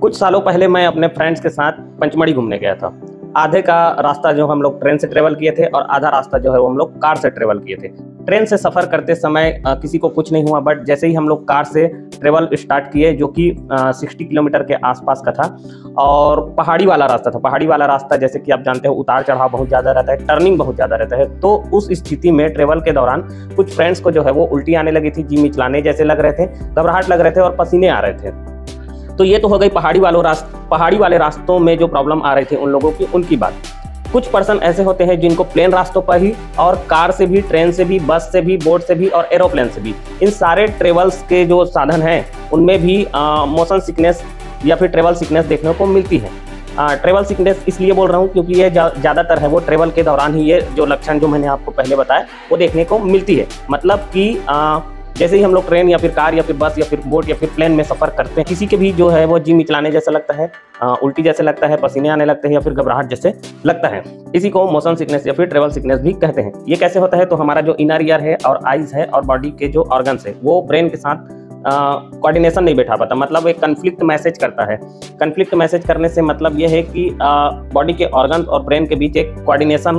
कुछ सालों पहले मैं अपने फ्रेंड्स के साथ पंचमढ़ी घूमने गया था। आधे का रास्ता जो हम लोग ट्रेन से ट्रेवल किए थे और आधा रास्ता जो है वो हम लोग कार से ट्रेवल किए थे। ट्रेन से सफ़र करते समय किसी को कुछ नहीं हुआ, बट जैसे ही हम लोग कार से ट्रेवल स्टार्ट किए, जो कि 60 किलोमीटर के आसपास का था और पहाड़ी वाला रास्ता था। पहाड़ी वाला रास्ता जैसे कि आप जानते हो उतार चढ़ाव बहुत ज़्यादा रहता है, टर्निंग बहुत ज़्यादा रहता है। तो उस स्थिति में ट्रेवल के दौरान कुछ फ्रेंड्स को जो है वो उल्टी आने लगी थी, जी मिचलाने जैसे लग रहे थे, घबराहट लग रहे थे और पसीने आ रहे थे। तो ये तो हो गई पहाड़ी वाले रास्तों में जो प्रॉब्लम आ रही थी उन लोगों की, उनकी बात। कुछ पर्सन ऐसे होते हैं जिनको प्लेन रास्तों पर ही और कार से भी, ट्रेन से भी, बस से भी, बोट से भी और एरोप्लेन से भी, इन सारे ट्रेवल्स के जो साधन हैं उनमें भी मोशन सिकनेस या फिर ट्रेवल सिकनेस देखने को मिलती है। ट्रेवल सिकनेस इसलिए बोल रहा हूँ क्योंकि ये ज़्यादातर है वो ट्रेवल के दौरान ही ये जो लक्षण जो मैंने आपको पहले बताया वो देखने को मिलती है। मतलब कि जैसे ही हम लोग ट्रेन या फिर कार या फिर बस या फिर बोट या फिर प्लेन में सफ़र करते हैं, किसी के भी जो है वो जी मिचलाने जैसा लगता है, उल्टी जैसे लगता है, पसीने आने लगते हैं या फिर घबराहट जैसे लगता है। इसी को मोशन सिकनेस या फिर ट्रेवल सिकनेस भी कहते हैं। ये कैसे होता है? तो हमारा जो इनर ईयर है और आइज़ है और बॉडी के जो ऑर्गन्स है वो ब्रेन के साथ कोऑर्डिनेशन नहीं बैठा पाता, मतलब एक कन्फ्लिक्ट मैसेज करता है। कन्फ्लिक्ट मैसेज करने से मतलब ये है कि बॉडी के ऑर्गन और ब्रेन के बीच एक कोऑर्डिनेशन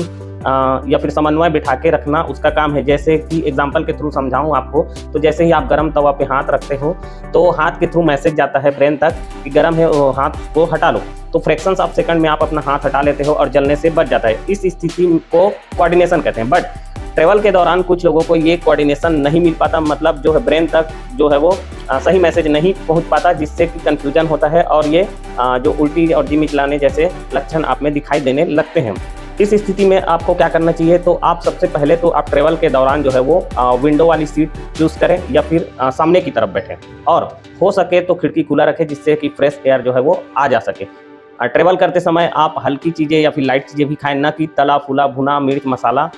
या फिर समन्वय बिठा के रखना उसका काम है। जैसे कि एग्जांपल के थ्रू समझाऊं आपको, तो जैसे ही आप गर्म तवा पे हाथ रखते हो तो हाथ के थ्रू मैसेज जाता है ब्रेन तक कि गर्म है, वो हाथ को हटा लो। तो फ्रैक्शंस ऑफ सेकंड में आप अपना हाथ हटा लेते हो और जलने से बच जाता है। इस स्थिति को कोऑर्डिनेशन कहते हैं। बट ट्रेवल के दौरान कुछ लोगों को ये कोऑर्डिनेशन नहीं मिल पाता, मतलब जो है ब्रेन तक जो है वो सही मैसेज नहीं पहुंच पाता, जिससे कि कंफ्यूजन होता है और ये जो उल्टी और जी मिचलाने जैसे लक्षण आप में दिखाई देने लगते हैं। इस स्थिति में आपको क्या करना चाहिए? तो आप सबसे पहले तो आप ट्रेवल के दौरान जो है वो विंडो वाली सीट चूज़ करें या फिर सामने की तरफ बैठें और हो सके तो खिड़की खुला रखें, जिससे कि फ्रेश एयर जो है वो आ जा सके। ट्रेवल करते समय आप हल्की चीज़ें या फिर लाइट चीज़ें भी खाएं, ना कि तला फूला भुना मिर्च मसाला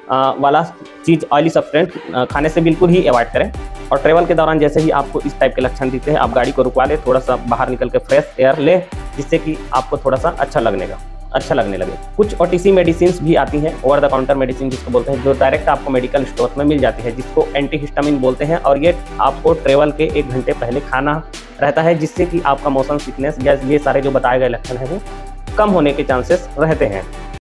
वाला चीज़, ऑयली सब्सटेंस खाने से बिल्कुल ही अवॉइड करें। और ट्रेवल के दौरान जैसे ही आपको इस टाइप के लक्षण दिखते हैं, आप गाड़ी को रुकवा लें, थोड़ा सा बाहर निकल के फ्रेश एयर लें, जिससे कि आपको थोड़ा सा अच्छा लगने लगे। कुछ OTC मेडिसिन भी आती हैं, ओवर द काउंटर मेडिसिन जिसको बोलते हैं, जो डायरेक्ट आपको मेडिकल स्टोर में मिल जाती है, जिसको एंटीहिस्टामिन बोलते हैं। और ये आपको ट्रेवल के 1 घंटे पहले खाना रहता है, जिससे कि आपका मोशन सिकनेस या ये सारे जो बताए गए लक्षण हैं वो कम होने के चांसेस रहते हैं।